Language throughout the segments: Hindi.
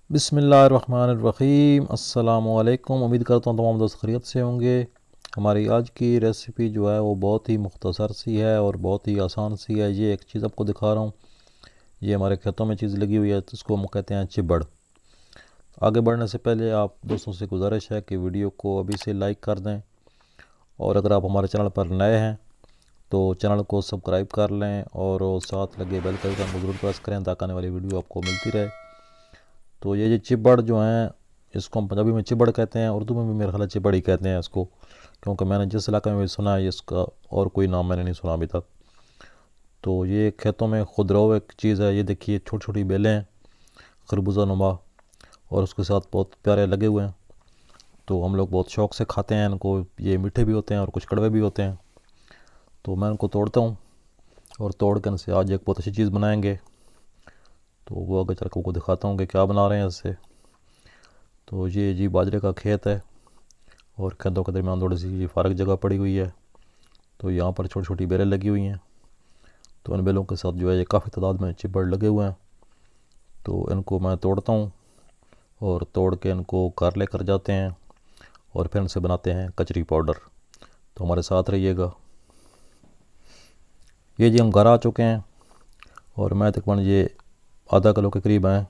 बिस्मिल्लाहिर्रहमानिर्रहीम। अस्सलामुअलैकुम। उम्मीद करता हूँ तमाम दोस्त खैरियत से होंगे। हमारी आज की रेसिपी जो है वो बहुत ही मुख्तसर सी है और बहुत ही आसान सी है। ये एक चीज़ आपको दिखा रहा हूँ, ये हमारे खेतों में चीज़ लगी हुई है, तो इसको हम कहते हैं चिबड़। आगे बढ़ने से पहले आप दोस्तों से गुजारिश है कि वीडियो को अभी से लाइक कर दें, और अगर आप हमारे चैनल पर नए हैं तो चैनल को सब्सक्राइब कर लें और साथ लगे बेल का आइकन को ज़रूर प्रेस करें ताकि आने वाली वीडियो आपको मिलती रहे। तो ये चिबड़ जो हैं, इसको हम पंजाबी में चिबड़ कहते हैं, उर्दू में भी मेरा ख्याल है चिबड़ ही कहते हैं इसको, क्योंकि मैंने जिस इलाके में भी सुना है इसका और कोई नाम मैंने नहीं सुना अभी तक। तो ये खेतों में खुदरो एक चीज़ है। ये देखिए छोटी छोटी बेलें हैं खरबूजा नुमा, और उसके साथ बहुत प्यारे लगे हुए हैं। तो हम लोग बहुत शौक़ से खाते हैं इनको। ये मीठे भी होते हैं और कुछ कड़वे भी होते हैं। तो मैं इनको तोड़ता हूँ और तोड़ कर इनसे आज एक बहुत अच्छी चीज़ बनाएंगे। तो वो आगे चल कर आपको दिखाता हूँ कि क्या बना रहे हैं इससे। तो ये जी बाजरे का खेत है और खेतों के दरमियान थोड़ी सी ये फारग जगह पड़ी हुई है। तो यहाँ पर छोटी छोटी बेलें लगी हुई हैं। तो इन बेलों के साथ जो है ये काफ़ी तादाद में चिबड़ लगे हुए हैं। तो इनको मैं तोड़ता हूँ और तोड़ के इनको घर लेकर जाते हैं और फिर इनसे बनाते हैं कचरी पाउडर। तो हमारे साथ रहिएगा। ये जी हम घर आ चुके हैं और मैं तकरीबन ये आधा किलो के करीब हैं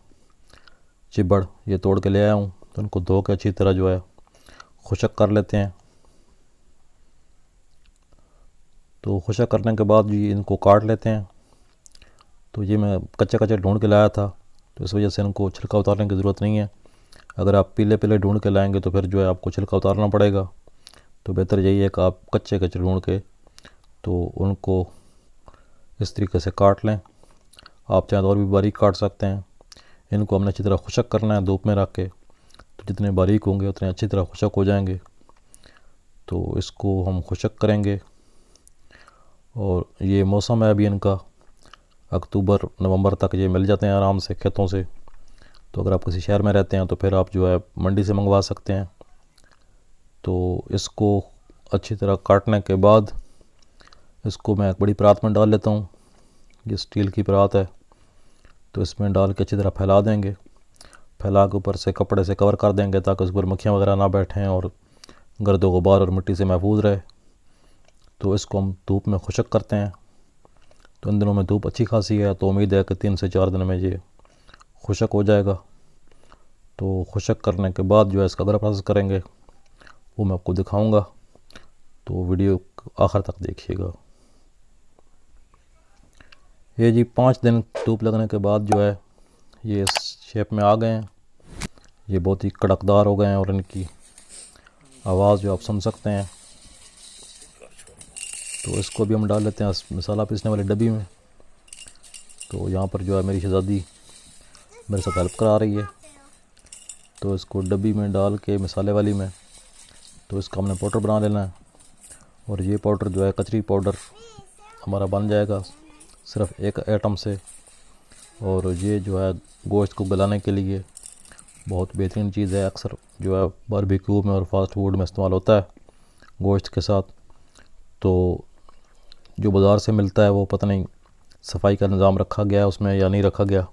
चिबड़ ये तोड़ के ले आया हूँ। तो इनको धो के अच्छी तरह जो है खुशक कर लेते हैं। तो खुशक करने के बाद जी इनको काट लेते हैं। तो ये मैं कच्चे कच्चे ढूंढ के लाया था, तो इस वजह से इनको छिलका उतारने की ज़रूरत नहीं है। अगर आप पीले पीले ढूंढ के लाएंगे तो फिर जो है आपको छिलका उतारना पड़ेगा। तो बेहतर यही है कि आप कच्चे कच्चे ढूंढ के तो उनको इस तरीके से काट लें। आप चाहें तो और भी बारीक काट सकते हैं। इनको हमने अच्छी तरह खुशक करना है धूप में रख के। तो जितने बारीक होंगे उतने अच्छी तरह खुशक हो जाएंगे। तो इसको हम खुशक करेंगे। और ये मौसम है अभी इनका, अक्टूबर नवंबर तक ये मिल जाते हैं आराम से खेतों से। तो अगर आप किसी शहर में रहते हैं तो फिर आप जो है मंडी से मंगवा सकते हैं। तो इसको अच्छी तरह काटने के बाद इसको मैं एक बड़ी परात में डाल लेता हूँ। ये स्टील की परात है। तो इसमें डाल के अच्छी तरह फैला देंगे। फैला के ऊपर से कपड़े से कवर कर देंगे ताकि उस पर मक्खियाँ वगैरह ना बैठें और गर्द गुबार और मिट्टी से महफूज रहे। तो इसको हम धूप में खुशक करते हैं। तो इन दिनों में धूप अच्छी खासी है, तो उम्मीद है कि 3 से 4 दिन में ये खुशक हो जाएगा। तो खुशक करने के बाद जो है इसका अगला प्रोसेस करेंगे वो मैं आपको दिखाऊंगा। तो वीडियो आखिर तक देखिएगा। ये जी 5 दिन धूप लगने के बाद जो है ये इस शेप में आ गए हैं। ये बहुत ही कड़कदार हो गए हैं और इनकी आवाज़ जो आप सुन सकते हैं। तो इसको भी हम डाल लेते हैं मसाला पीसने वाली डब्बी में। तो यहाँ पर जो है मेरी शहज़ादी मेरे साथ हेल्प करा रही है। तो इसको डब्बी में डाल के मसाले वाली में, तो इसका हमने पाउडर बना लेना है। और ये पाउडर जो है कचरी पाउडर हमारा बन जाएगा सिर्फ एक आइटम से। और ये जो है गोश्त को गलाने के लिए बहुत बेहतरीन चीज़ है। अक्सर जो है बारबेक्यू में और फास्ट फूड में इस्तेमाल होता है गोश्त के साथ। तो जो बाज़ार से मिलता है वो पता नहीं सफाई का निज़ाम रखा गया है उसमें या नहीं रखा गया।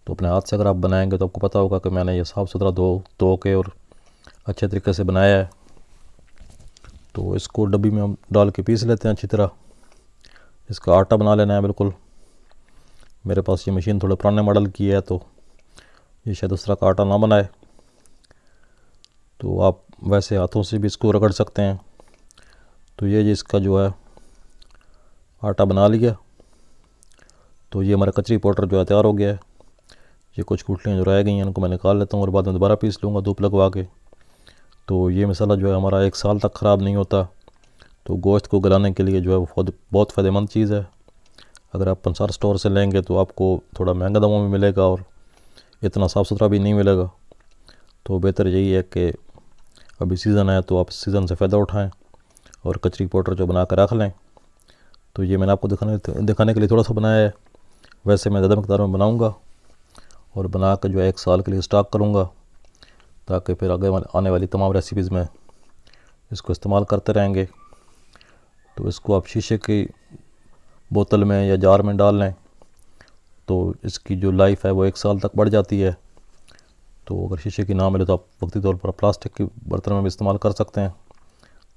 तो अपने हाथ से अगर आप बनाएंगे तो आपको पता होगा कि मैंने ये साफ़ सुथरा धो के और अच्छे तरीके से बनाया है। तो इसको डब्बी में हम डाल के पीस लेते हैं अच्छी तरह। इसका आटा बना लेना है बिल्कुल। मेरे पास ये मशीन थोड़े पुराने मॉडल की है तो ये शायद उस तरह का आटा ना बनाए। तो आप वैसे हाथों से भी इसको रगड़ सकते हैं। तो ये इसका जो है आटा बना लिया। तो ये हमारा कचरी पाउडर जो है तैयार हो गया है। ये कुछ गुठलियाँ जो रह गई हैं इनको मैं निकाल लेता हूँ और बाद में दोबारा पीस लूँगा धूप लगवा के। तो ये मसाला जो है हमारा 1 साल तक ख़राब नहीं होता। तो गोश्त को गलाने के लिए जो है वो बहुत फ़ायदेमंद चीज़ है। अगर आप पंसार स्टोर से लेंगे तो आपको थोड़ा महंगा दामों में मिलेगा और इतना साफ़ सुथरा भी नहीं मिलेगा। तो बेहतर यही है कि अभी सीज़न है तो आप सीज़न से फ़ायदा उठाएं और कचरी पाउडर जो बना कर रख लें। तो ये मैंने आपको दिखाने के लिए थोड़ा सा बनाया है। वैसे मैं ज़्यादा मकदार में बनाऊँगा और बना कर जो है 1 साल के लिए स्टॉक करूँगा, ताकि फिर आगे आने वाली तमाम रेसिपीज़ में इसको इस्तेमाल करते रहेंगे। तो इसको आप शीशे की बोतल में या जार में डाल लें तो इसकी जो लाइफ है वो 1 साल तक बढ़ जाती है। तो अगर शीशे की ना मिले तो आप वक्ती तौर पर प्लास्टिक के बर्तन में भी इस्तेमाल कर सकते हैं।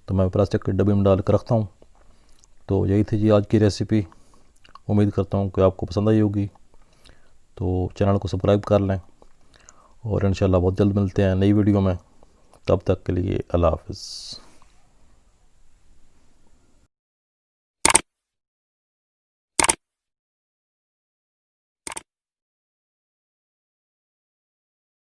तो मैं प्लास्टिक के डब्बे में डाल कर रखता हूँ। तो यही थी जी आज की रेसिपी। उम्मीद करता हूँ कि आपको पसंद आई होगी। तो चैनल को सब्सक्राइब कर लें और इंशाल्लाह बहुत जल्द मिलते हैं नई वीडियो में। तब तक के लिए अल्लाह हाफ़िज़।